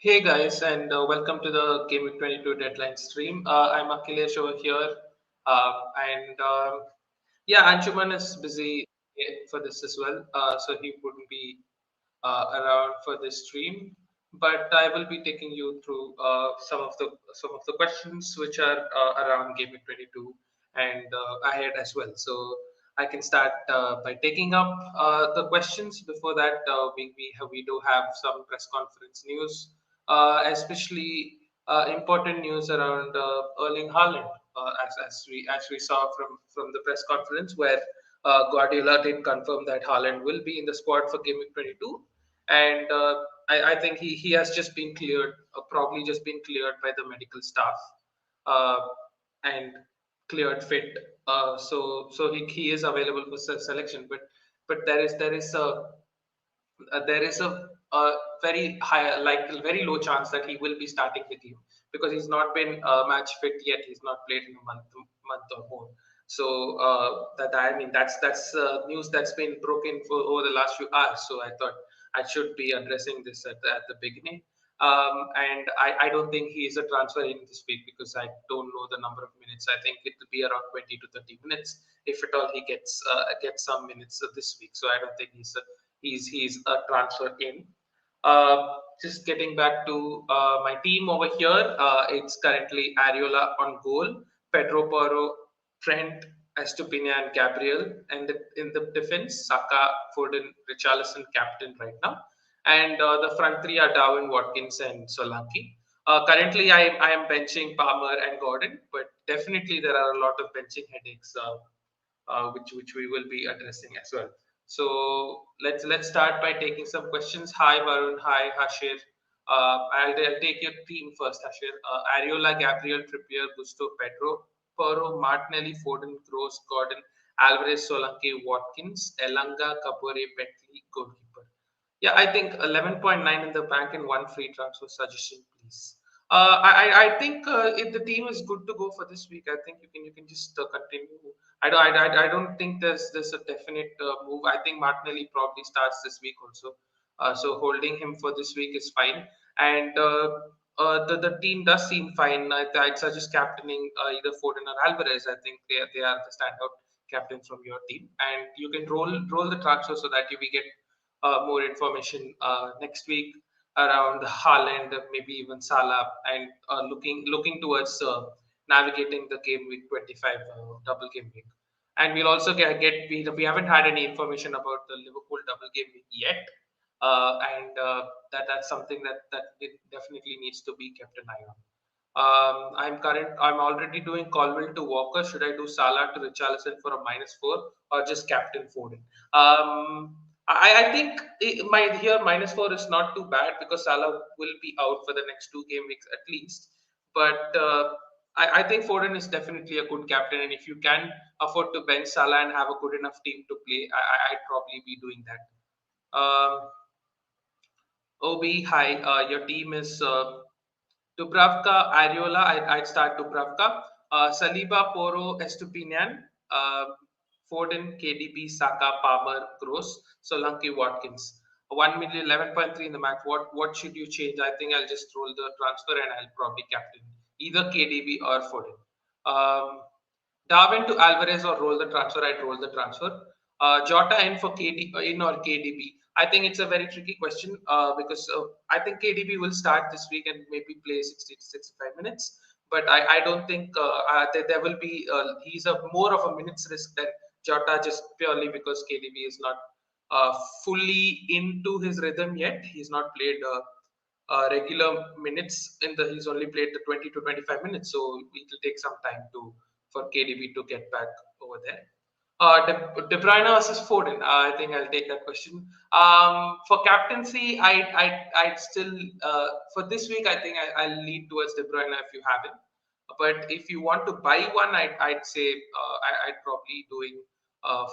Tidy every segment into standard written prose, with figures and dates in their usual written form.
Hey guys, and welcome to the Gameweek 22 deadline stream. I'm Akhilesh over here, and yeah, Anshuman is busy for this as well, so he wouldn't be around for this stream. But I will be taking you through some of the questions which are around Gameweek 22 and ahead as well. So I can start by taking up the questions. Before that, we do have some press conference news, especially important news around Erling Haaland, as we saw from the press conference where Guardiola did confirm that Haaland will be in the squad for Game Week 22, and I think he has just been cleared, probably just been cleared by the medical staff, uh, and cleared fit. So he is available for selection, but there is a very high, like very low chance that he will be starting the game because he's not been match fit yet. He's not played in a month or more. So that I mean that's news that's been broken for over the last few hours. So I thought I should be addressing this at the beginning. And I don't think he is a transfer in this week because I don't know the number of minutes. I think it will be around 20 to 30 minutes if at all he gets some minutes this week. So I don't think he's a transfer in. Just getting back to my team over here, it's currently Ariola on goal, Pedro Porro, Trent, Estupinian, Gabriel, and in the defense, Saka, Foden, Richarlison, captain right now, and the front three are Darwin, Watkins, and Solanke. Currently, I am benching Palmer and Gordon, but definitely there are a lot of benching headaches which we will be addressing as well. So let's start by taking some questions. Hi Varun, hi Hashir. I'll take your team first, Hashir. Ariola, Gabriel, Trippier, Gusto, Pedro, Porro, Martinelli, Foden, Kroos, Gordon, Alvarez, Solanke, Watkins, Elanga, Kabore, Bentley, goalkeeper. Yeah, I think 11.9 in the bank and one free transfer suggestion, please. I think if the team is good to go for this week, I think you can just continue. I don't think there's a definite move. I think Martinelli probably starts this week also. So holding him for this week is fine. And the team does seem fine. I'd suggest captaining either Foden or Alvarez. I think they are the standout captains from your team, and you can roll the transfer so that we get more information next week around Haaland, maybe even Salah, and looking towards navigating the game week 25 double game week. And we'll also we haven't had any information about the Liverpool double game week yet, and that's something that it definitely needs to be kept an eye on. I'm already doing Colville to Walker. Should I do Salah to Richarlison for a -4 or just captain Foden? I think my here -4 is not too bad because Salah will be out for the next two game weeks at least. But I think Foden is definitely a good captain, and if you can afford to bench Salah and have a good enough team to play, I'd probably be doing that. Obi, hi. Your team is Dubravka, Ariola. I'd start Dubravka. Saliba, Poro, Estupinian, uh, Foden, KDB, Saka, Palmer, Gross, Solanke, Watkins. 1 million, 11.3 in the max. What should you change? I think I'll just roll the transfer and I'll probably captain either KDB or Foden. Um, Darwin to Alvarez or roll the transfer. I'd roll the transfer. Jota in for in or KDB. I think it's a very tricky question because I think KDB will start this week and maybe play 60 to 65 minutes. But I don't think there will be. He's a more of a minutes risk than Jota just purely because KDB is not fully into his rhythm yet. He's not played regular minutes in the. He's only played the 20 to 25 minutes, so it will take some time to for KDB to get back over there. De Bruyne versus Foden. I think I'll take that question. For captaincy, I'd still for this week. I think I'll lean towards De Bruyne if you have him. But if you want to buy one, I'd say I'd probably doing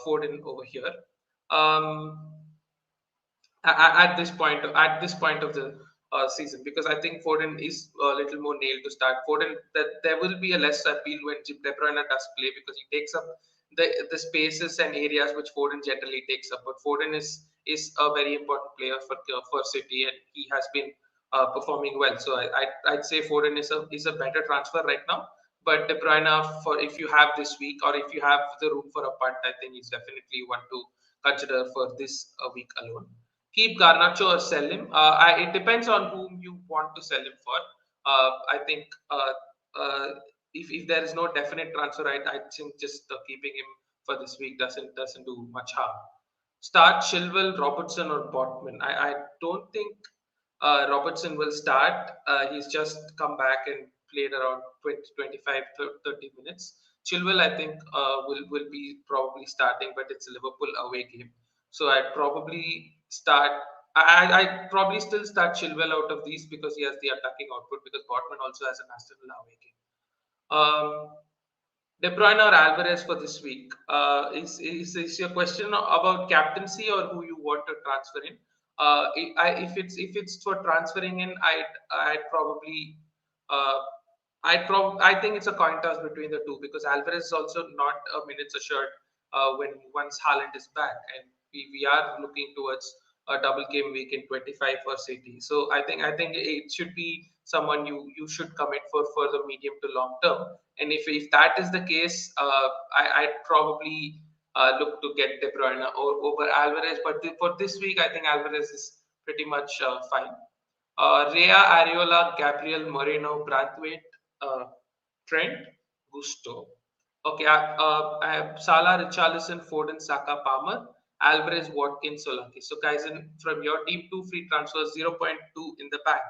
Foden over here. Um, at this point of the season because I think Foden is a little more nailed to start. Foden that there will be a less appeal when De Bruyne does play because he takes up the spaces and areas which Foden generally takes up. But Foden is a very important player for City and he has been performing well. So I'd say Foden is a better transfer right now. But De Bruyne, for if you have this week or if you have the room for a punt, I think he's definitely one to consider for this week alone. Keep Garnacho or sell him. It depends on whom you want to sell him for. I think if there is no definite transfer, I think just keeping him for this week doesn't do much harm. Start Chilwell, Robertson, or Botman. I don't think Robertson will start. He's just come back and played around 20, 25, 30 minutes. Chilwell, I think, will be probably starting, but it's a Liverpool away game. So I'd probably start. I'd probably still start Chilwell out of these because he has the attacking output, because Botman also has an Aston Villa away game. De Bruyne or Alvarez for this week? Is your question about captaincy or who you want to transfer in? If it's for transferring in, I'd probably uh, I think it's a coin toss between the two, because Alvarez is also not a minutes assured when once Haaland is back, and we are looking towards a double game week in 25 for City. So I think it should be someone you should commit for the medium to long term. And if that is the case, I'd probably look to get De Bruyne over Alvarez. But for this week, I think Alvarez is pretty much fine. Rea, Ariola, Gabriel, Moreno, Brathwaite, uh, Trent, Gusto. Okay, I have Salah, Richarlison, Foden, Saka, Palmer, Alvarez, Watkins, Solanke. So, guys, from your team, two free transfers, zero point 0.2 in the bank.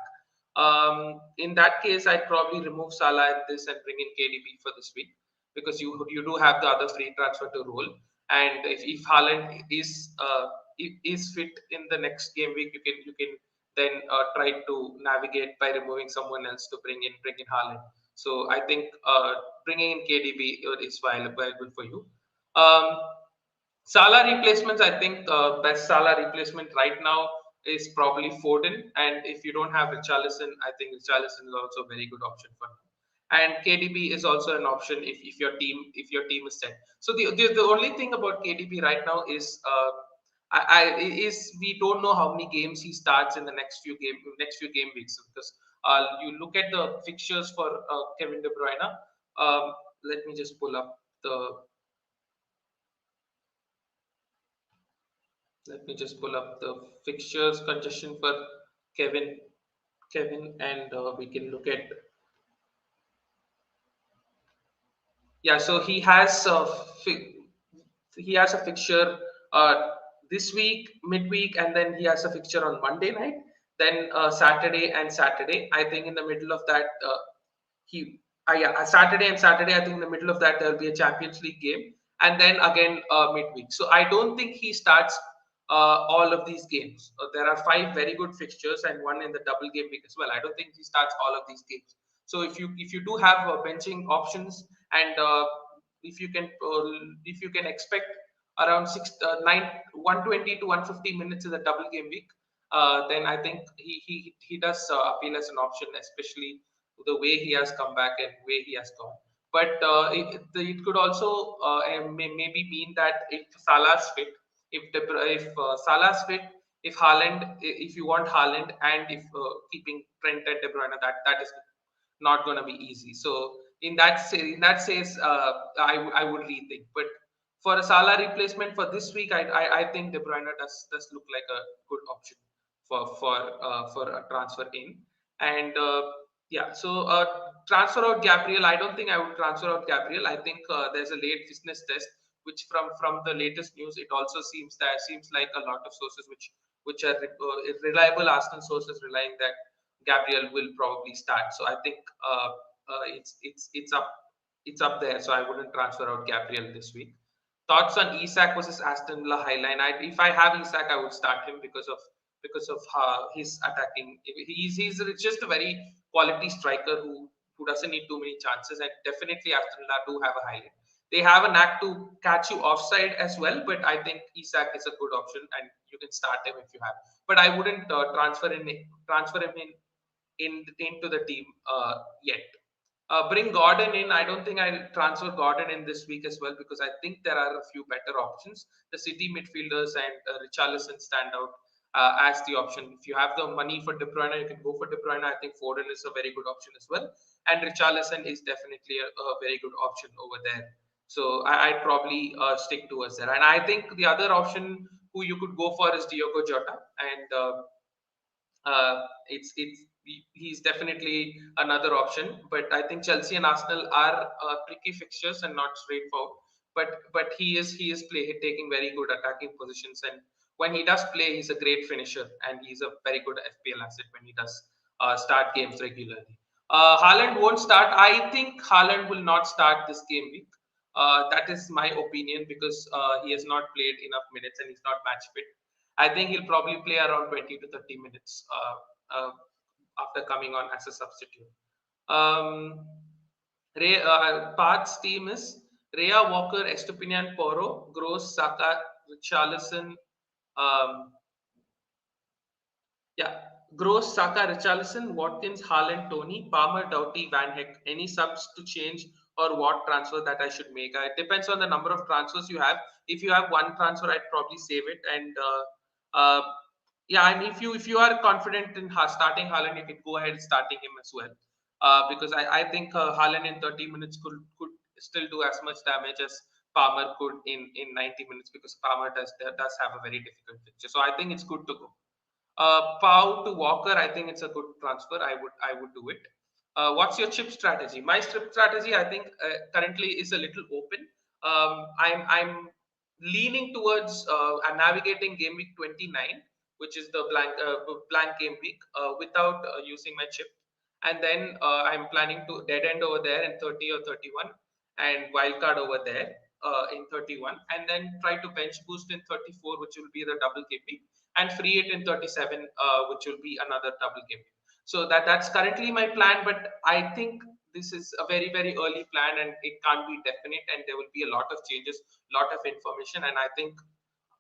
In that case, I'd probably remove Salah in this and bring in KDB for this week, because you do have the other free transfer to roll. And if Haaland is fit in the next game week, you can then try to navigate by removing someone else to bring in Haaland. So I think bringing in KDB is viable for you. Um, Salah replacements, I think best Salah replacement right now is probably Foden, and if you don't have Richarlison, I think Richarlison is also a very good option for him. And KDB is also an option if your team is set. So the only thing about KDB right now is is we don't know how many games he starts in the next few game weeks, because you look at the fixtures for Kevin De Bruyne. Let me just pull up the Let me just pull up the fixtures congestion for Kevin. And we can look at. Yeah. So he has a fixture this week, midweek, and then he has a fixture on Monday night. Then Saturday. I think in the middle of that, he yeah, Saturday and Saturday. I think in the middle of that there will be a Champions League game, and then again midweek. So I don't think he starts all of these games. There are five very good fixtures and one in the double game week as well. I don't think he starts all of these games. So if you do have benching options, and if you can expect around 120 to 150 minutes in the double game week, then I think he does appeal as an option, especially the way he has come back and way he has gone. But it could also maybe mean that if Salah's fit, if Salah's fit, if Haaland, if you want Haaland, and if keeping Trent and De Bruyne, that is not going to be easy. So in that case, I would rethink. But for a Salah replacement for this week, I think De Bruyne does look like a good option for a transfer in. And yeah, so transfer out Gabriel. I don't think I would transfer out Gabriel. I think there's a late fitness test, which from the latest news, it also seems like a lot of sources which are reliable Arsenal sources relying that Gabriel will probably start. So I think it's up there. So I wouldn't transfer out Gabriel this week. Thoughts on Isak versus Aston Villa highline? If I have Isak, I would start him because of his attacking. He's just a very quality striker who doesn't need too many chances, and definitely Aston Villa do have a highlight. They have a knack to catch you offside as well, but I think Isak is a good option, and you can start him if you have. But I wouldn't transfer him into the team yet. Bring Gordon in. I don't think I'll transfer Gordon in this week as well, because I think there are a few better options. The City midfielders and Richarlison stand out. as the option. If you have the money for De Bruyne, you can go for De Bruyne. I think Foden is a very good option as well, and Richarlison is definitely a very good option over there. So I'd probably stick towards there. And I think the other option who you could go for is Diogo Jota, and he's definitely another option. But I think Chelsea and Arsenal are tricky fixtures and not straightforward. But he is taking very good attacking positions, and when he does play, he's a great finisher, and he's a very good FPL asset when he does start games regularly. Haaland won't start. I think Haaland will not start this game week. That is my opinion because he has not played enough minutes and he's not match fit. I think he'll probably play around 20 to 30 minutes after coming on as a substitute. Um, Path's team is Rhea Walker, Estupinian Poro, Gross, Saka, Richarlison, um, yeah. Gross, Saka, Richarlison, Watkins, Haaland, Tony, Palmer, Doughty, Van Heck. Any subs to change or what transfer that I should make? It depends on the number of transfers you have. If you have one transfer, I'd probably save it. And yeah, and if you are confident in starting Haaland, you can go ahead starting him as well. Because I think Haaland in 30 minutes could still do as much damage as Palmer could in 90 minutes because Palmer does have a very difficult fixture. So I think it's good to go. Pau to Walker, I think it's a good transfer. I would do it. What's your chip strategy? My chip strategy, I think, currently is a little open. I'm leaning towards navigating game week 29, which is the blank game week, without using my chip, and then I'm planning to dead end over there in 30 or 31, and wildcard over there in 31, and then try to bench boost in 34, which will be the double game week, and free it in 37, which will be another double game. So that's currently my plan, but I think this is a very very early plan and it can't be definite, and there will be a lot of changes, lot of information, and I think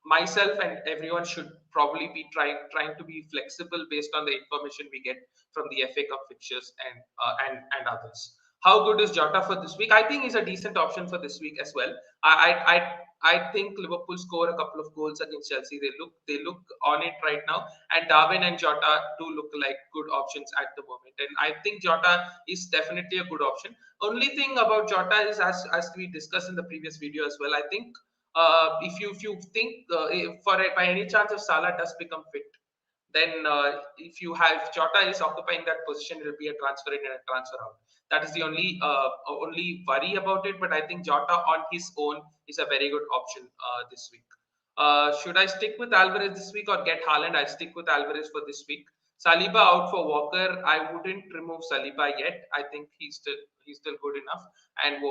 myself and everyone should probably be trying to be flexible based on the information we get from the FA Cup fixtures and others. How good is Jota for this week? I think he's a decent option for this week as well. I think Liverpool score a couple of goals against Chelsea. They look on it right now, and Darwin and Jota do look like good options at the moment. And I think Jota is definitely a good option. Only thing about Jota is, as we discussed in the previous video as well, I think if you think by any chance if Salah does become fit, then if you have Jota is occupying that position, it will be a transfer in and a transfer out. That is the only worry about it. But I think Jota on his own is a very good option this week. Should I stick with Alvarez this week or get Haaland? I'll stick with Alvarez for this week. Saliba out for Walker. I wouldn't remove Saliba yet. I think he's still good enough, and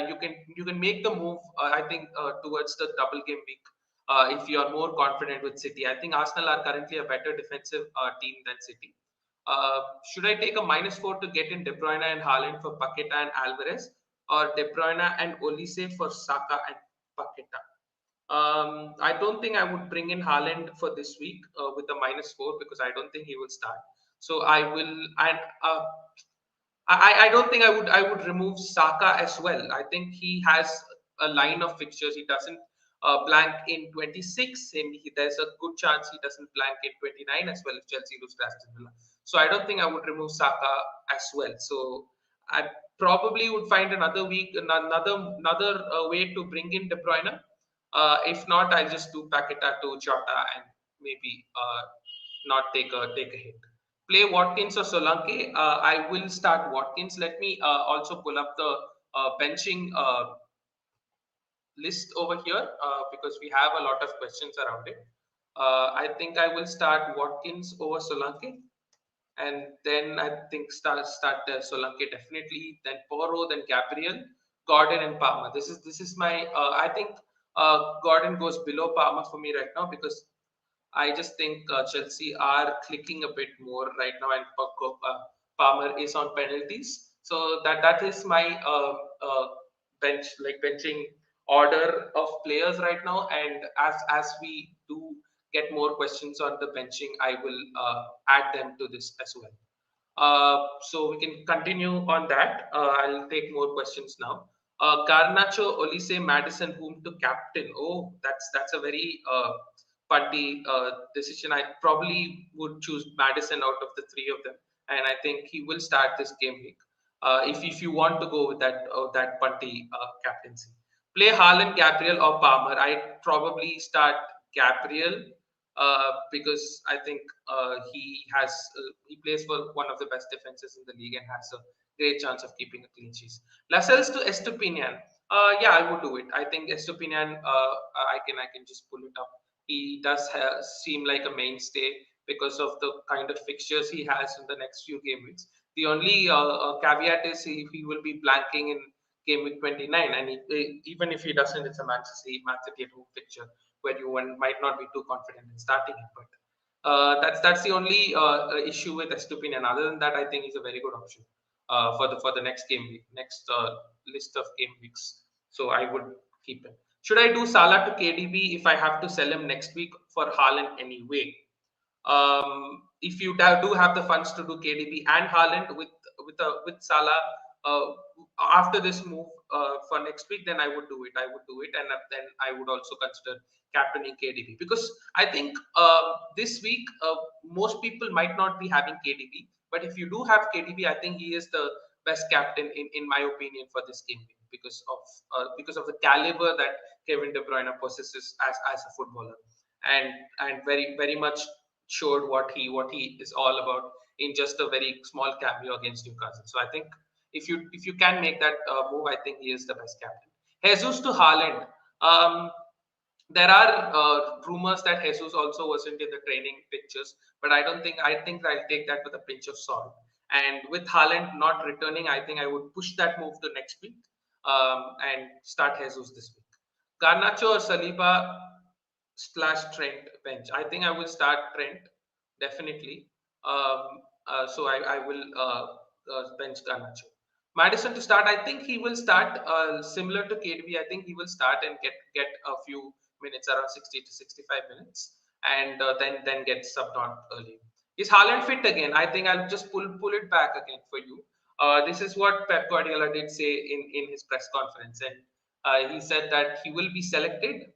you can make the move. I think towards the double game week if you are more confident with City. I think Arsenal are currently a better defensive team than City. Should I take a -4 to get in De Bruyne and Haaland for Paqueta and Alvarez, or De Bruyne and Olise for Saka and Paqueta? I don't think I would bring in Haaland for this week with a -4 because I don't think he will start. So I will, and I don't think I would remove Saka as well. I think he has a line of fixtures. He doesn't blank in 26, and there's a good chance he doesn't blank in 29 as well if Chelsea lose to Aston Villa. So I don't think I would remove Saka as well. So I probably would find another week, another way to bring in De Bruyne. If not, I'll just do Paqueta to Jota and maybe not take a hit. Play Watkins or Solanke. I will start Watkins. Let me also pull up the benching list over here because we have a lot of questions around it. I think I will start Watkins over Solanke, and then I think start Solanke definitely. Then Poro, then Gabriel, Gordon, and Palmer. This is my. I think Gordon goes below Palmer for me right now because I just think Chelsea are clicking a bit more right now, and Palmer is on penalties. So that is my benching order of players right now. And as we do get more questions on the benching, I will add them to this as well. So we can continue on that. I'll take more questions now. Garnacho, Olise, Madison, whom to captain? Oh, that's a very punty decision, I probably would choose Madison out of the three of them, and I think he will start this game week. If you want to go with that punty captaincy, play Haaland, Gabriel, or Palmer. I probably start Gabriel because I think he plays for one of the best defenses in the league and has a great chance of keeping a clean sheet. Lascelles to Estupinian. Yeah, I would do it. I think Estupinian. I can just pull it up. He does seem like a mainstay because of the kind of fixtures he has in the next few game weeks. The only caveat is he will be blanking in game week 29, and even if he doesn't, it's a Man City at home fixture where you might not be too confident in starting it. But that's the only issue with Estupinian. Other than that, I think he's a very good option for the next game week, next list of game weeks. So I would keep him. Should I do Salah to KDB if I have to sell him next week for Haaland anyway? If you do have the funds to do KDB and Haaland with Salah after this move for next week, then I would do it. I would do it, and then I would also consider captaining KDB because I think this week most people might not be having KDB, but if you do have KDB, I think he is the best captain in my opinion for this game because of the caliber that Kevin De Bruyne possesses as a footballer, and very much showed what he is all about in just a very small cameo against Newcastle. So I think if you can make that move, I think he is the best captain. Jesus to Haaland. There are rumors that Jesus also wasn't in the training pictures, but I think I'll take that with a pinch of salt. And with Haaland not returning, I think I would push that move to next week and start Jesus this week. Garnacho or Saliba / Trent bench. I think I will start Trent definitely. So I will bench Garnacho. Madison to start. I think he will start similar to KDB. I think he will start and get a few minutes, around 60 to 65 minutes, and then get subbed on early. Is Haaland fit again? I think I'll just pull it back again for you. This is what Pep Guardiola did say in his press conference, and he said that he will be selected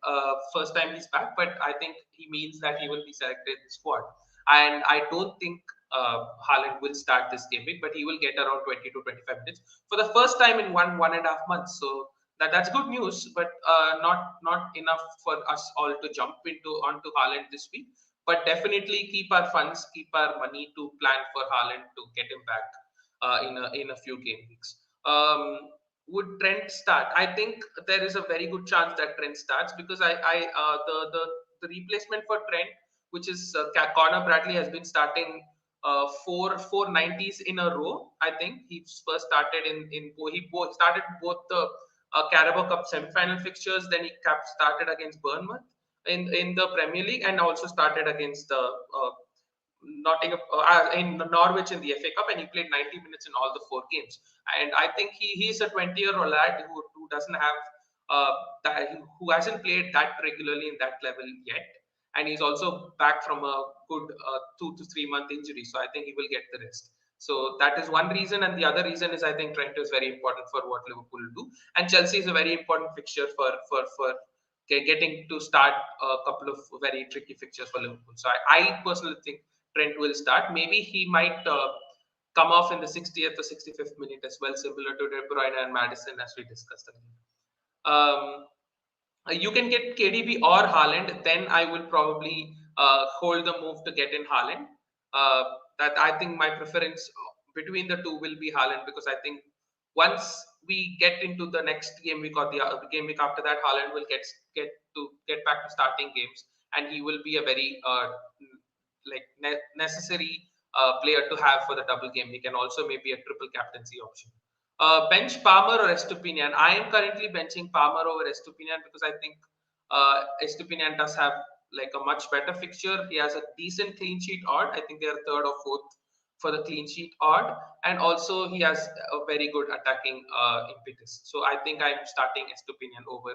first time he's back, but I think he means that he will be selected in the squad. And I don't think Haaland will start this game week, but he will get around 20 to 25 minutes for the first time in one and a half months. So that's good news, but not enough for us all to jump onto Haaland this week. But definitely keep our funds, keep our money to plan for Haaland to get him back in a few game weeks. Would Trent start? I think there is a very good chance that Trent starts because the replacement for Trent, which is Connor Bradley, has been starting four 90s in a row. I think he first started he started both the Carabao Cup semi-final fixtures. Then he started against Bournemouth in the Premier League and also started against the Nottingham in Norwich in the FA Cup, and he played 90 minutes in all the four games. And I think he's a 20-year-old lad who doesn't have who hasn't played that regularly in that level yet, and he's also back from a good 2 to 3 month injury. So I think he will get the rest. So that is one reason, and the other reason is I think Trent is very important for what Liverpool will do, and Chelsea is a very important fixture for getting to start a couple of very tricky fixtures for Liverpool. So I personally think Trent will start. Maybe he might come off in the 60th or 65th minute as well, similar to De Bruyne and Madison as we discussed earlier. You can get KDB or Haaland. Then I will probably hold the move to get in Haaland. That I think my preference between the two will be Haaland because I think once we get into the next game week or the game week after that, Haaland will get back to starting games, and he will be a very necessary player to have for the double game week and also maybe a triple captaincy option. Bench Palmer or Estupinian? I am currently benching Palmer over Estupinian because I think Estupinian does have like a much better fixture. He has a decent clean sheet odd. I think they are third or fourth for the clean sheet odd, and also he has a very good attacking impetus. So I think I'm starting Estupinian over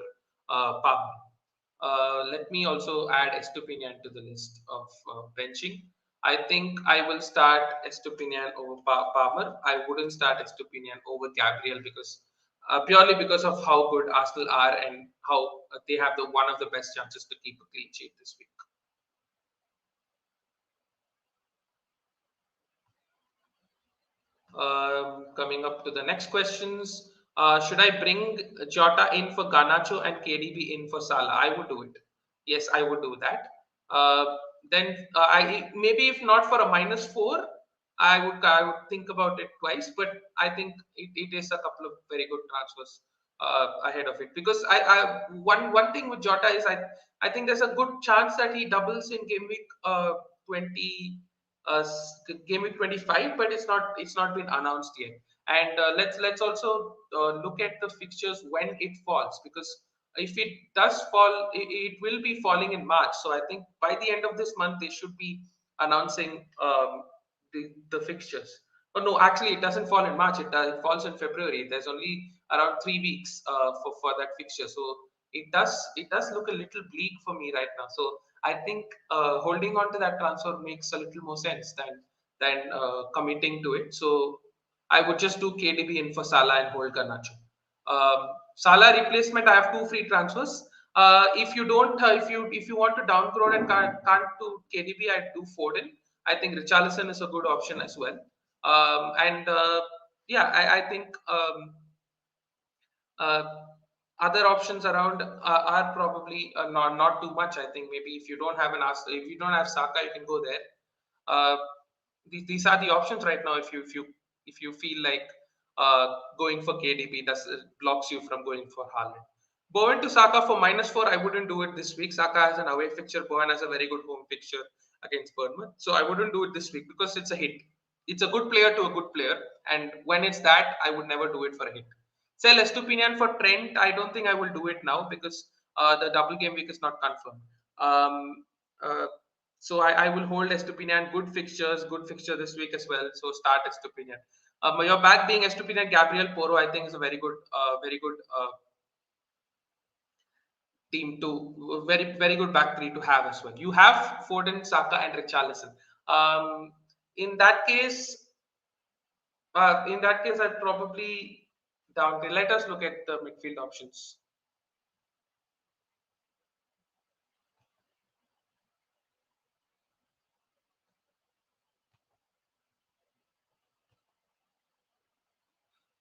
Palmer. Let me also add Estupinian to the list of benching. I think I will start Estupinian over Palmer. I wouldn't start Estupinian over Gabriel because purely because of how good Arsenal are and how they have one of the best chances to keep a clean sheet this week. Coming up to the next questions. Should I bring Jota in for Ganacho and KDB in for Salah? I would do it. Yes, I would do that. Then I maybe if not for a -4, I would think about it twice. But I think it is a couple of very good transfers ahead of it, because one thing with Jota is I think there's a good chance that he doubles in game week 20 game week 25, but it's not been announced yet. And let's also look at the fixtures when it falls, because if it does fall, it will be falling in March. So I think by the end of this month they should be announcing the fixtures. Oh no, actually it doesn't fall in March. It falls in February. There's only around 3 weeks for that fixture. So it does look a little bleak for me right now. So I think holding on to that transfer makes a little more sense than committing to it. So I would just do KDB in for Salah and hold Garnacho. Salah replacement, I have two free transfers. If you don't, if you want to downgrade and can't do KDB, I do Foden. I think Richarlison is a good option as well. And yeah, I think uh, other options around are probably not too much. I think maybe if you don't have Saka, you can go there. Uh, these are the options right now. If you feel like going for KDB does blocks you from going for Haaland. Bowen to Saka for -4. I wouldn't do it this week. Saka has an away fixture. Bowen has a very good home fixture against Bournemouth. So I wouldn't do it this week because it's a hit. It's a good player to a good player, and when it's that, I would never do it for a hit. Sell Estupinian for Trent. I don't think I will do it now because the double game week is not confirmed. Um, uh, so I will hold Estupinian. Good fixture this week as well. So start Estupinian. Your back being Estupinian, Gabriel Poro, I think is a very good team to very good back three to have as well. You have Foden, Saka, and Richarlison. Um, in that case, I'd probably downgrade. Let us look at the midfield options.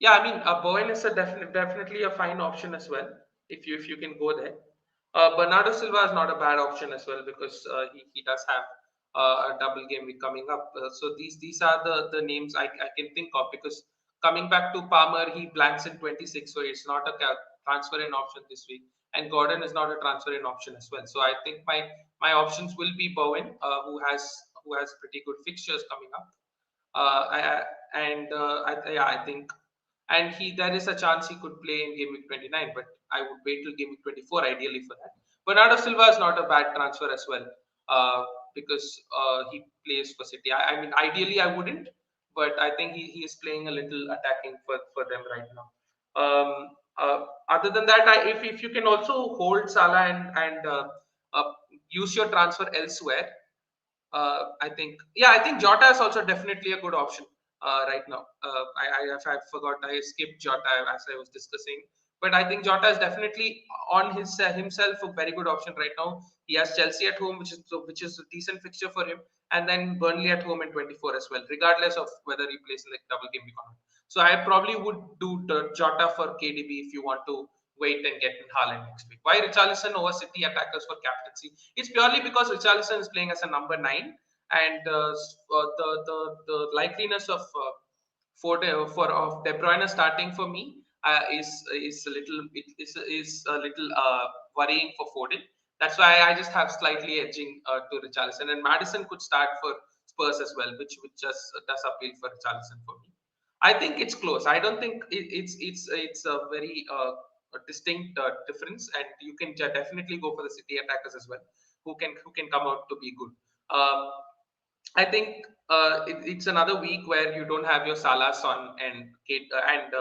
Yeah, I mean, Bowen is definitely a fine option as well if you can go there. Bernardo Silva is not a bad option as well because he does have a double game week coming up. So these are the names I can think of, because coming back to Palmer, he blanks in 26, so it's not a transfer in option this week. And Gordon is not a transfer in option as well. So I think my options will be Bowen, who has pretty good fixtures coming up. Yeah, I think, and he there is a chance he could play in game week 29, but I would wait till game week 24 ideally for that. Bernardo Silva is not a bad transfer as well, because he plays for City. I mean, ideally I wouldn't, but I think he is playing a little attacking for them right now. Other than that, if you can also hold Salah and use your transfer elsewhere, I think Jota is also definitely a good option right now. I forgot I skipped Jota as I was discussing, but I think Jota is definitely on himself a very good option right now. He has Chelsea at home, which is a decent fixture for him, and then Burnley at home in 24 as well, regardless of whether he plays in the double game week or not. So I probably would do the Jota for KDB if you want to wait and get in Haaland next week. Why Richarlison over City attackers for captaincy? It's purely because Richarlison is playing as a number 9, and the likeliness of of De Bruyne starting for me is a little worrying for Foden. That's why I just have slightly edging to Richarlison, and Madison could start for Spurs as well, which just does appeal for Richarlison for me. I think it's close. I don't think it's a very a distinct difference, and you can definitely go for the City attackers as well, who can come out to be good. I think it's another week where you don't have your Salah, Son, and Kate and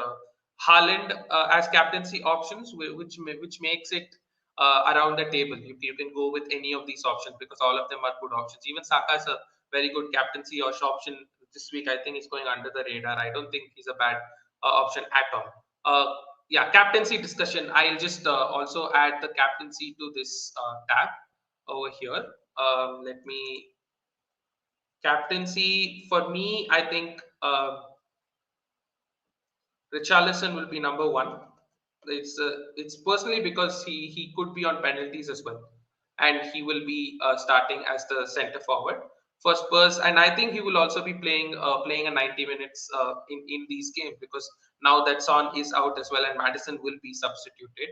Haaland as captaincy options, which makes it around the table. You can go with any of these options because all of them are good options. Even Saka is a very good captaincy option this week. I think he's going under the radar. I don't think he's a bad option at all. Yeah, captaincy discussion. I'll just also add the captaincy to this tab over here. Let me Captaincy for me, I think. Richarlison will be number one. It's personally because he could be on penalties as well, and he will be starting as the center forward for Spurs. And I think he will also be playing a 90 minutes in these games, because now that Son is out as well and Madison will be substituted.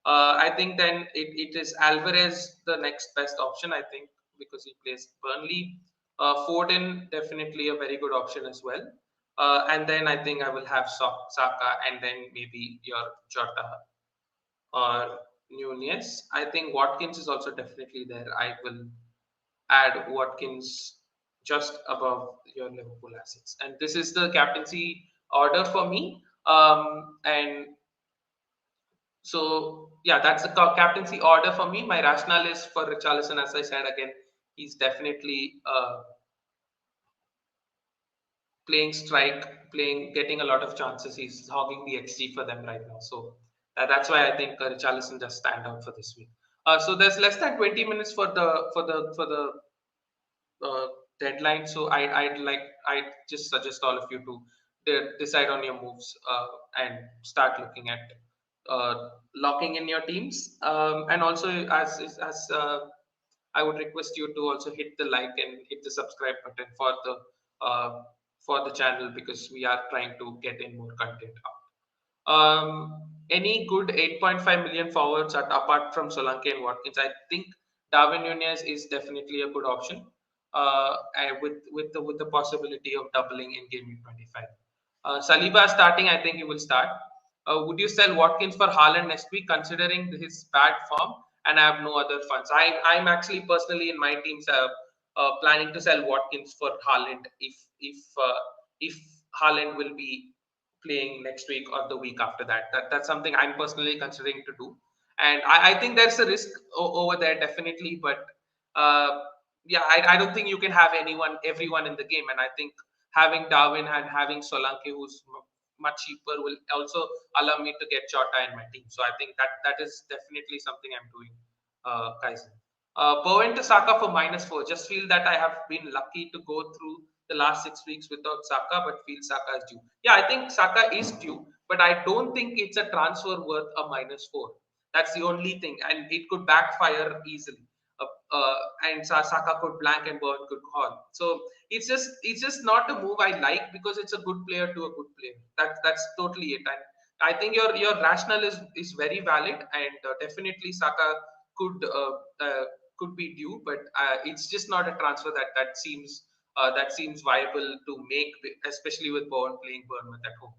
I think then it is Alvarez the next best option. I think because he plays Burnley. Foden definitely a very good option as well. And then I think I will have Saka, and then maybe your Jota or Nunez. I think Watkins is also definitely there. I will add Watkins just above your Liverpool assets. And this is the captaincy order for me. And so, yeah, that's the captaincy order for me. My rationale is for Richarlison, as I said again, he's definitely playing strike, getting a lot of chances. He's hogging the XG for them right now. So that's why I think Richarlison just stand out for this week. So there's less than 20 minutes for the uh, deadline. So I just suggest all of you to decide on your moves and start looking at locking in your teams. And also as I would request you to also hit the like and hit the subscribe button uh, for the channel, because we are trying to get in more content out. Any good 8.5 million forwards apart from Solanke and Watkins? I think Darwin Nunez is definitely a good option, and with the possibility of doubling in game week 25. Saliba starting, I think he will start. Would you sell Watkins for Haaland next week, considering his bad form? And I have no other funds. I'm actually personally in my teams planning to sell Watkins for Haaland if Haaland will be playing next week or the week after that. That's something I'm personally considering to do, and I think there's a risk over there definitely. But uh, yeah, I don't think you can have everyone in the game, and I think having Darwin and having Solanke, who's much cheaper, will also allow me to get Jota in my team. So I think that is definitely something I'm doing, Kaizen. Bowen to Saka for -4. Just feel that I have been lucky to go through the last 6 weeks without Saka, but feel Saka is due. Yeah, I think Saka is due, but I don't think it's a transfer worth a -4. That's the only thing, and it could backfire easily. And Saka could blank and Bowen could call. So it's just not a move I like, because it's a good player to a good player. That's totally it. And I think your rationale is very valid, and definitely Saka could uh, uh, could be due, but it's just not a transfer that seems viable to make, especially with Bowen playing Bournemouth at home.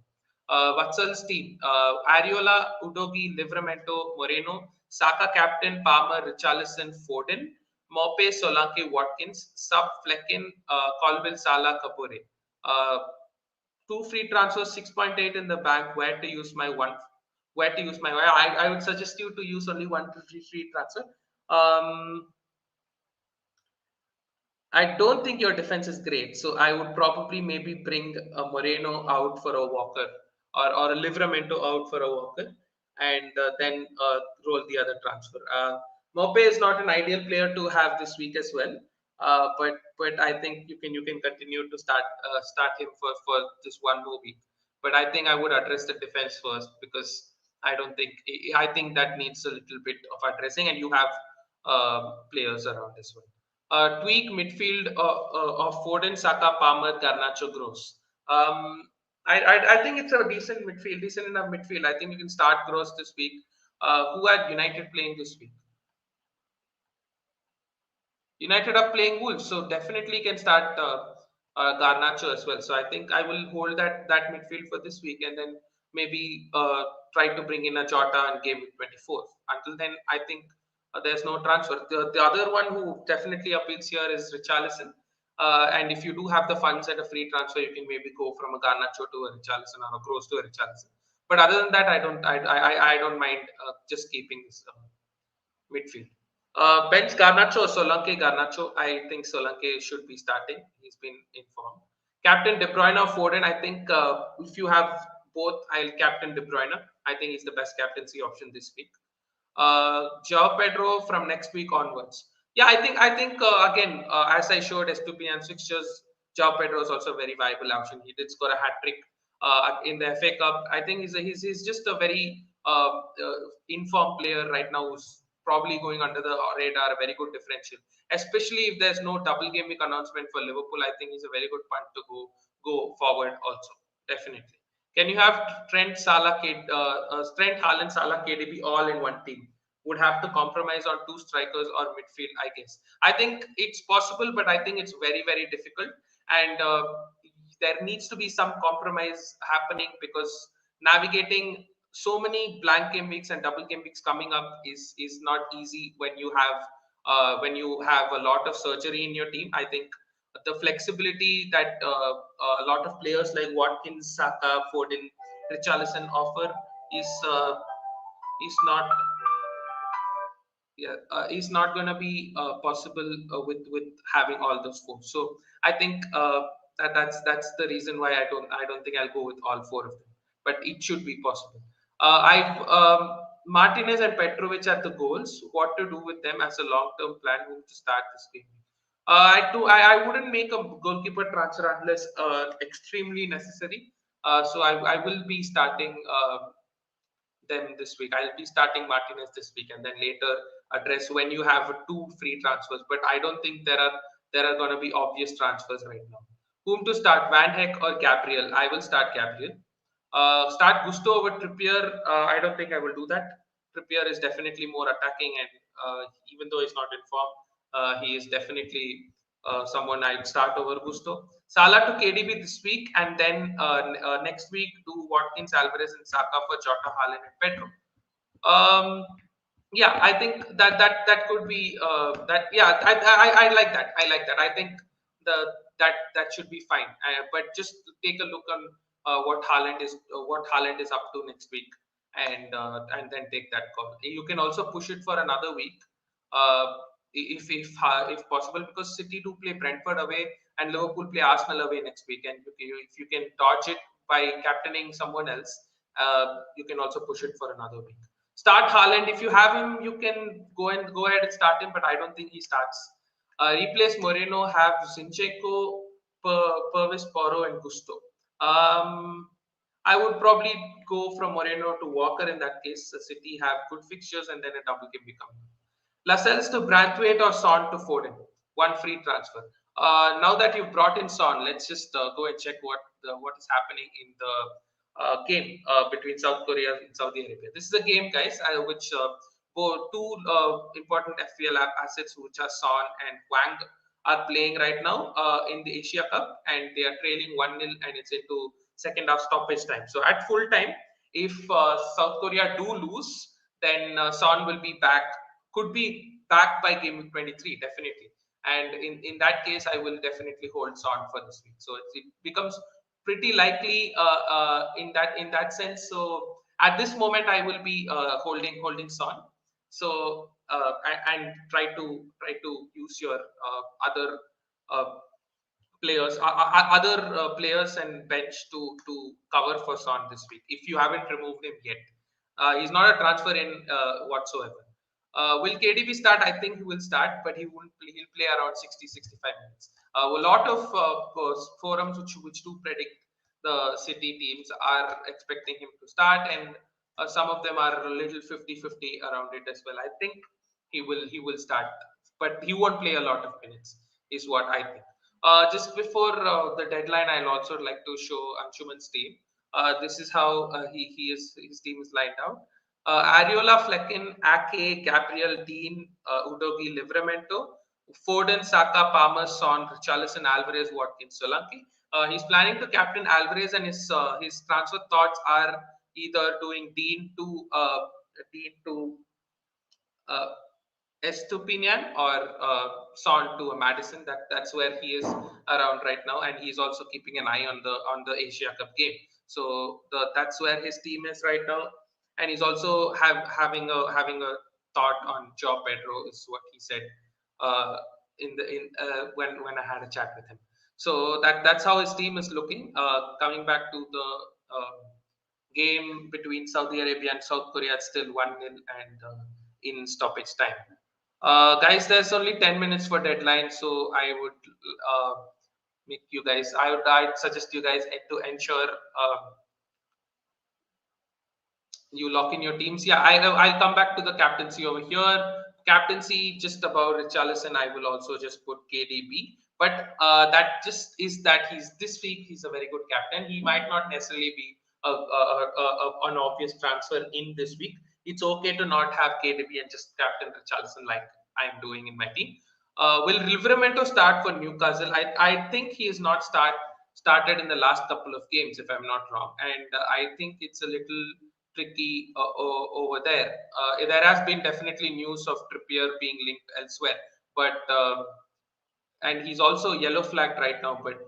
Vatsal's team: Ariola, Udogi, Livramento, Moreno, Saka captain, Palmer, Richarlison, Foden, Mope, Solanke, Watkins, Sub, Flecken, Colville, Salah, Kapore. Uh, Two free transfers, 6.8 in the bank. Where to use my one? Where to use my? I would suggest you to use only one to three free transfer. Um, I don't think your defense is great, so I would probably maybe bring a Moreno out for a Walker, or a Livramento out for a Walker, and then roll the other transfer. Mope is not an ideal player to have this week as well, but I think you can continue to start him for this one more week. But I think I would address the defense first, because I think that needs a little bit of addressing, and you have players around as well. Tweak midfield of Foden, Saka, Palmer, Garnacho, Gross. Um, I think it's a decent enough midfield. I think you can start Gross this week. Who had United playing this week? United are playing Wolves, so definitely can start Garnacho as well. So I think I will hold that midfield for this week, and then maybe try to bring in a Jota and game week 24. Until then, I think there's no transfer. The other one who definitely appeals here is Richarlison. And if you do have the funds at a free transfer, you can maybe go from a Garnacho to a Richarlison, or a Gross to a Richarlison. But other than that, I don't mind just keeping this midfield. Bench Garnacho or Solanke? Garnacho. I think Solanke should be starting. He's been informed. Captain De Bruyne or Foden? I think if you have both, I'll captain De Bruyne. I think he's the best captaincy option this week. Joao Pedro from next week onwards. Yeah, I think again, as I showed Estupinian's fixtures, Joao Pedro is also a very viable option. He did score a hat trick in the FA Cup. I think he's just a very informed player right now who's probably going under the radar, a very good differential. Especially if there's no double game week announcement for Liverpool, I think he's a very good punt to go forward also. Definitely. Can you have Trent, Haaland, Salah, KDB all in one team? Would have to compromise on two strikers or midfield, I guess. I think it's possible, but I think it's very, very difficult. And there needs to be some compromise happening because navigating so many blank game weeks and double game weeks coming up is not easy when you have a lot of surgery in your team. I think the flexibility that a lot of players like Watkins, Saka, Foden, Richarlison offer is not is not going to be possible with having all those four. So I think that's the reason why I don't think I'll go with all four of them, but it should be possible. I've Martinez and Petrovic at the goals. What to do with them as a long-term plan? Who to start this game? I wouldn't make a goalkeeper transfer unless extremely necessary. So I will be starting them this week. I'll be starting Martinez this week, and then later address when you have two free transfers. But I don't think there are going to be obvious transfers right now. Whom to start, Van Heck or Gabriel? I will start Gabriel. Start Gusto over Trippier. I don't think I will do that. Trippier is definitely more attacking, and even though he's not in form, he is definitely someone I'd start over Gusto. Salah to KDB this week, and then next week do Watkins, Alvarez, and Saka for Jota, Haaland, and Pedro. Um, yeah, I think that could be that. Yeah, I like that. I like that. I think that should be fine. But just take a look on what Haaland is up to next week, and then take that call. You can also push it for another week, uh, if possible, because City do play Brentford away and Liverpool play Arsenal away next week, and if you can dodge it by captaining someone else, you can also push it for another week. Start Haaland. If you have him, you can go ahead and start him, but I don't think he starts. Replace Moreno, have Zinchenko, Purvis, Porro, and Gusto. I would probably go from Moreno to Walker in that case. The City have good fixtures and then a double game become. Lascelles to Branthwaite or Son to Foden. One free transfer. Now that you've brought in Son, let's just go and check what is happening in the game between South Korea and Saudi Arabia. This is a game, guys, which two important FPL assets, which are Son and Wang, are playing right now in the Asia Cup, and they are trailing 1-0, and it's into second half stoppage time. So at full time, if South Korea do lose, then Son will be back, could be back by game week 23, definitely. And in that case, I will definitely hold Son for this week. So it becomes pretty likely in that sense. So at this moment, I will be holding Son. So and try to use your other uh, players and bench to cover for Son this week if you haven't removed him yet. He's not a transfer in whatsoever. Will KDB start? I think he will start, but he won't play. He'll play around 60-65 minutes. A lot of forums which do predict the City teams are expecting him to start, and some of them are a little 50-50 around it as well. I think he will start, but he won't play a lot of minutes, is what I think. Just before the deadline, I'll also like to show Anshuman's team. This is how his team is lined out. Ariola, Flecken, Ake, Gabriel, Dean, Udogi, Livramento, Foden, Saka, Palmer, Son, Richarlison, Alvarez, Watkins, Solanke. He's planning to captain Alvarez, and his transfer thoughts are either doing Dean to uh, Estupinian or Son to a Madison. That's where he is around right now, and he's also keeping an eye on the Asia Cup game. So that's where his team is right now, and he's also having a thought on Joe Pedro, is what he said when I had a chat with him. So that's how his team is looking. Coming back to the game between Saudi Arabia and South Korea, it's still 1-0 and in stoppage time. Guys, there's only 10 minutes for deadline, so I would make you guys. I'd suggest you guys to ensure you lock in your teams. Yeah, I'll come back to the captaincy over here. Captaincy just about Richarlison. I will also just put KDB. But that just is that he's this week. He's a very good captain. He might not necessarily be an obvious transfer in this week. It's okay to not have KDB and just captain Richarlison like I'm doing in my team. Will Livramento start for Newcastle? I think he is not started in the last couple of games, if I'm not wrong, and I think it's a little tricky over there. There has been definitely news of Trippier being linked elsewhere, but and he's also yellow flagged right now. But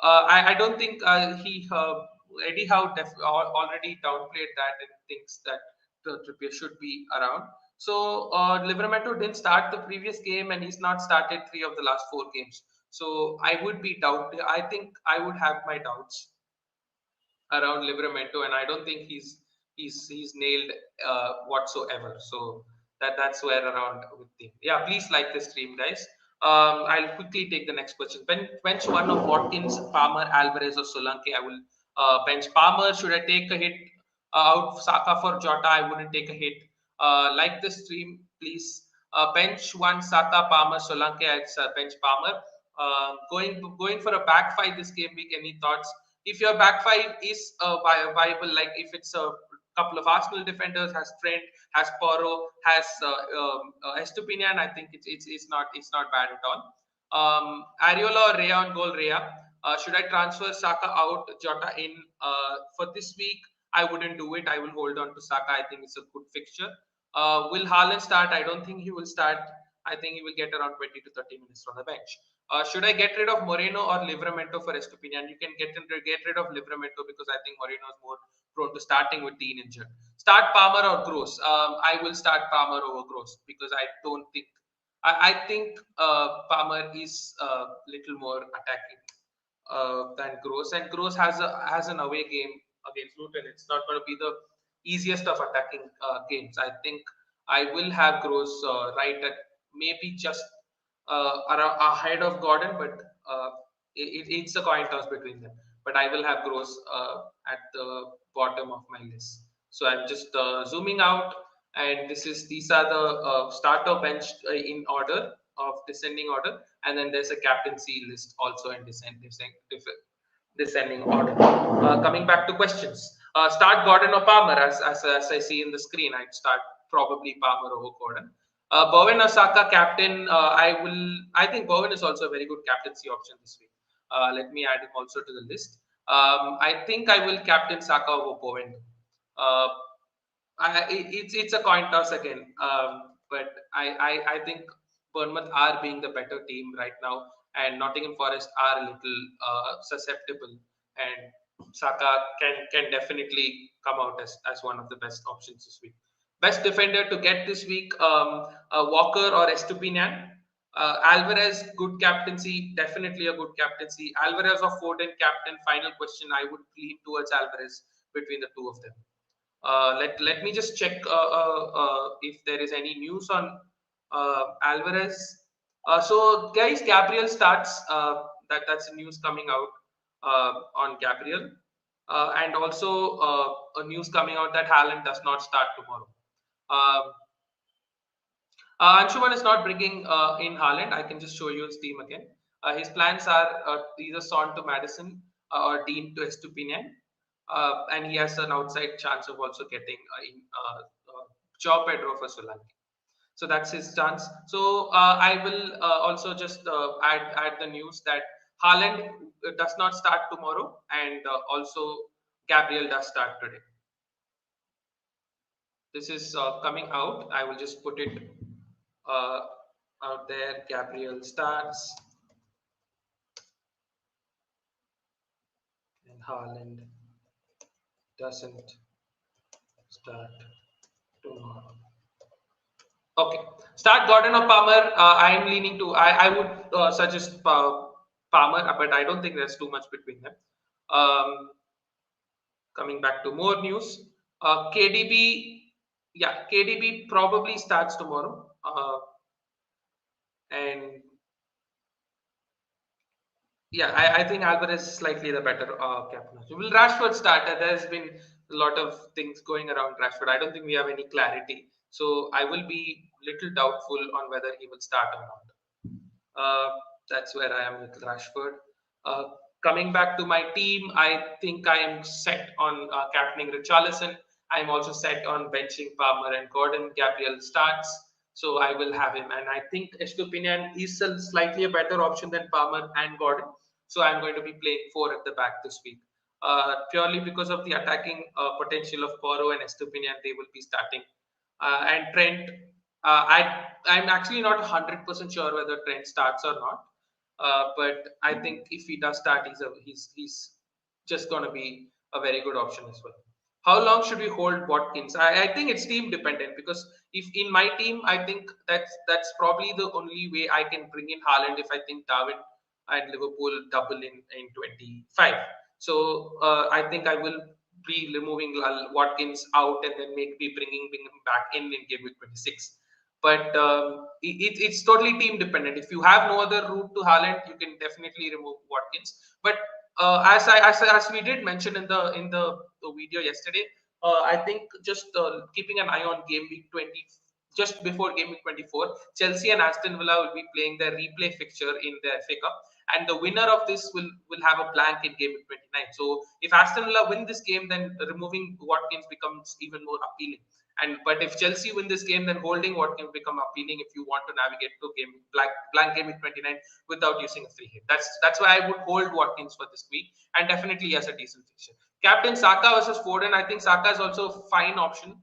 I don't think Eddie Howe already downplayed that and thinks that Trippier should be around. So Livramento didn't start the previous game, and he's not started 3 of the last 4 games. So I would be doubt. I think I would have my doubts around Livramento, and I don't think he's nailed whatsoever. So that's where around with him. Yeah, please like the stream, guys. I'll quickly take the next question. Bench one of Watkins, Palmer, Alvarez, or Solanke. I will bench Palmer. Should I take a hit out Saka for Jota? I wouldn't take a hit. Like the stream, please. Bench one Saka, Palmer, Solanke. I'd bench Palmer. Going for a back five this game week. Any thoughts? If your back five is viable, like if it's a couple of Arsenal defenders, has Trent, has Porro, has Estupinian, I think it's not bad at all. Ariola or Rea on goal, Rea. Should I transfer Saka out, Jota in for this week? I wouldn't do it. I will hold on to Saka. I think it's a good fixture. Will Haaland start? I don't think he will start. I think he will get around 20 to 30 minutes from the bench. Should I get rid of Moreno or Livramento for Estupinian? You can get rid of Livramento because I think Moreno is more prone to starting with Dean injured. Start Palmer or Gross? I will start Palmer over Gross because I don't think I think Palmer is a little more attacking than Gross, and Gross has an away game against Luton. It's not going to be the easiest of attacking games. I think I will have Gross right at maybe just ahead of Gordon, but it's a coin toss between them. But I will have Gross at the bottom of my list. So I'm just zooming out, and these are the starter bench in order of descending order, and then there's a captaincy list also in descending order. Coming back to questions, start Gordon or Palmer as I see in the screen. I'd start probably Palmer over Gordon. Bowen or Saka captain. I think Bowen is also a very good captaincy option this week. Let me add him also to the list. I think I will captain Saka over Bowen. Uh, it's a coin toss again. But I think Bournemouth are being the better team right now, and Nottingham Forest are a little susceptible, and Saka can definitely come out as one of the best options this week. Best defender to get this week: Walker or Estupinian. Alvarez, good captaincy, definitely a good captaincy. Alvarez or Foden, captain. Final question: I would lean towards Alvarez between the two of them. Let me just check if there is any news on Alvarez. So guys, Gabriel starts. That's news coming out on Gabriel, and also a news coming out that Haaland does not start tomorrow. Um Anshuman is not bringing in Haaland. I can just show you his team again. His plans are either Son to Madison or Dean to Estupinian, and he has an outside chance of also getting Joao Pedro for Solanke. So that's his chance. So I will also just add the news that Haaland does not start tomorrow, and also Gabriel does start today. This is coming out. I will just put it uh, out there. Gabriel starts and Haaland doesn't start tomorrow. Okay, start Gordon or Palmer. I am leaning to. I would suggest Palmer, but I don't think there's too much between them. Coming back to more news, KDB. Yeah, KDB probably starts tomorrow, and Yeah, I think Alvarez is slightly the better captain. Will Rashford start? There's been a lot of things going around Rashford. I don't think we have any clarity. So I will be little doubtful on whether he will start or not. Uh, that's where I am with Rashford. Uh, Coming back to my team, I think I am set on captaining Richarlison. I am also set on benching Palmer and Gordon. Gabriel starts, so I will have him. And I think Estupinian is a slightly a better option than Palmer and Gordon. So I'm going to be playing four at the back this week. Purely because of the attacking potential of Poro and Estupinian, they will be starting. And Trent, I'm actually not 100% sure whether Trent starts or not. But I think if he does start, he's just going to be a very good option as well. How long should we hold Watkins? I think it's team dependent because if in my team, I think that's probably the only way I can bring in Haaland if I think Darwin and Liverpool double in 25. So I think I will be removing Watkins out and then maybe bring him back in game week 26. But it's totally team dependent. If you have no other route to Haaland, you can definitely remove Watkins. But as we did mention in the video yesterday, I think just keeping an eye on game week 20, just before game week 24, Chelsea and Aston Villa will be playing their replay fixture in the FA Cup, and the winner of this will have a blank in game week 29. So if Aston Villa win this game, then removing Watkins becomes even more appealing. And but if Chelsea win this game, then holding Watkins become appealing if you want to navigate to game blank game week 29 without using a free hit. That's why I would hold Watkins for this week, and definitely as a decent fixture. Captain Saka versus Foden. I think Saka is also a fine option.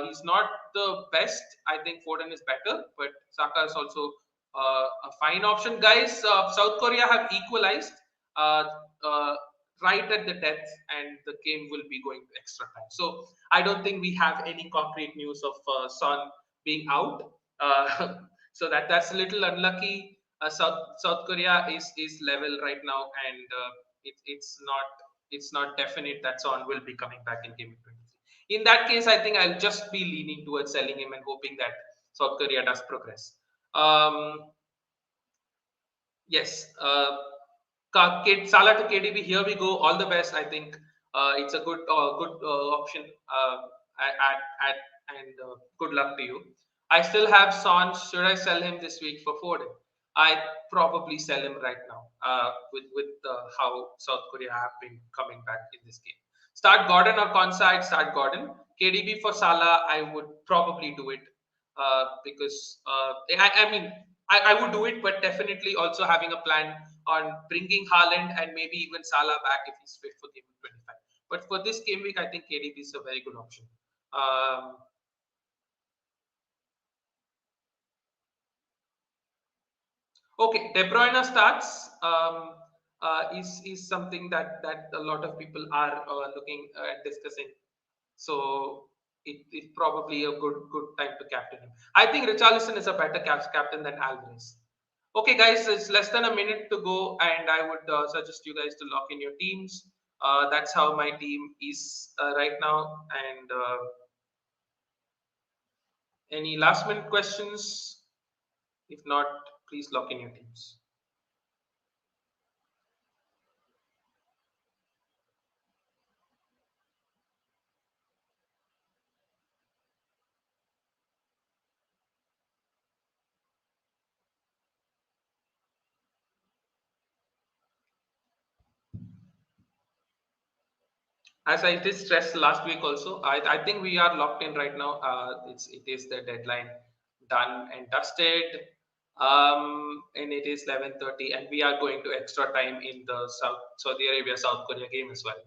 He's not the best. I think Foden is better, but Saka is also a fine option. Guys, South Korea have equalized uh, uh, right at the death, and the game will be going to extra time. So I don't think we have any concrete news of Son being out. So that's a little unlucky. South Korea is level right now, and it's not definite that Son will be coming back in game 23. In that case, I think I'll just be leaning towards selling him and hoping that South Korea does progress. Yes, Salah to KDB. Here we go. All the best. I think it's a good option. At and good luck to you. I still have Son. Should I sell him this week for Foden? I probably sell him right now. With how South Korea have been coming back in this game. Start Gordon or Konsa. I'd start Gordon. KDB for Salah. I would probably do it because I mean I would do it, but definitely also having a plan on bringing Haaland and maybe even Salah back if he's fit for game week 25. But for this game week, I think KDB is a very good option. Um, okay, De Bruyne starts is something that a lot of people are looking at discussing. So it's probably a good time to captain him. I think Richarlison is a better captain than Alvarez. Okay, guys, it's less than a minute to go, and I would suggest you guys to lock in your teams. That's how my team is right now. And any last minute questions? If not, please lock in your teams. As I did stress last week also, I think we are locked in right now. It is the deadline done and dusted, and it is 11:30, and we are going to extra time in the Saudi Arabia South Korea game as well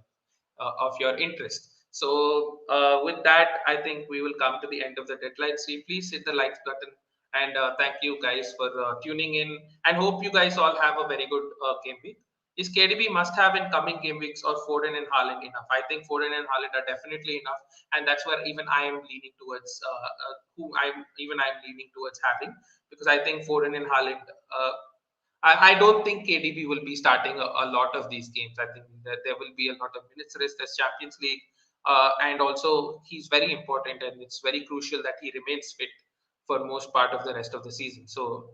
of your interest. So with that, I think we will come to the end of the deadline. So please hit the like button, and thank you guys for tuning in, and hope you guys all have a very good game week. Is KDB must have in coming game weeks or Foden and Haaland enough? I think Foden and Haaland are definitely enough, and that's where even I am leaning towards I'm leaning towards having, because I think Foden and Haaland. I don't think KDB will be starting a lot of these games. I think that there will be a lot of minutes rest as Champions League, and also he's very important, and it's very crucial that he remains fit for most part of the rest of the season. So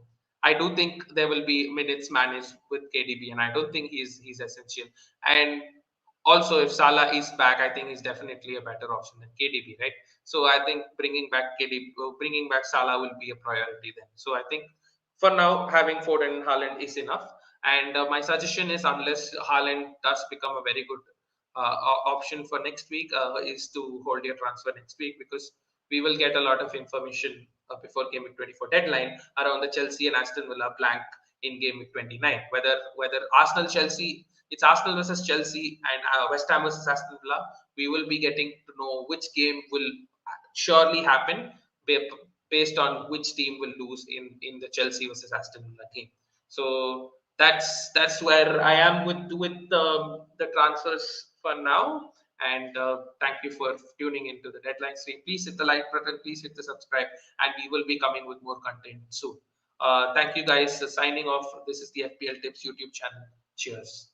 I do think there will be minutes managed with KDB, and I don't think he's essential. And also, if Salah is back, I think he's definitely a better option than KDB, right? So I think bringing back Salah will be a priority then. So I think for now, having Foden and Haaland is enough. And my suggestion is, unless Haaland does become a very good option for next week, is to hold your transfer next week, because we will get a lot of information before Game Week 24 deadline around the Chelsea and Aston Villa blank in Game Week 29. Whether Arsenal Chelsea, it's Arsenal versus Chelsea and West Ham versus Aston Villa. We will be getting to know which game will surely happen based on which team will lose in the Chelsea versus Aston Villa game. So that's where I am with the transfers for now. And thank you for tuning into the deadline stream. Please hit the like button, please hit the subscribe, and we will be coming with more content soon. Thank you guys. Signing off. This is the FPL Tips YouTube channel. Cheers.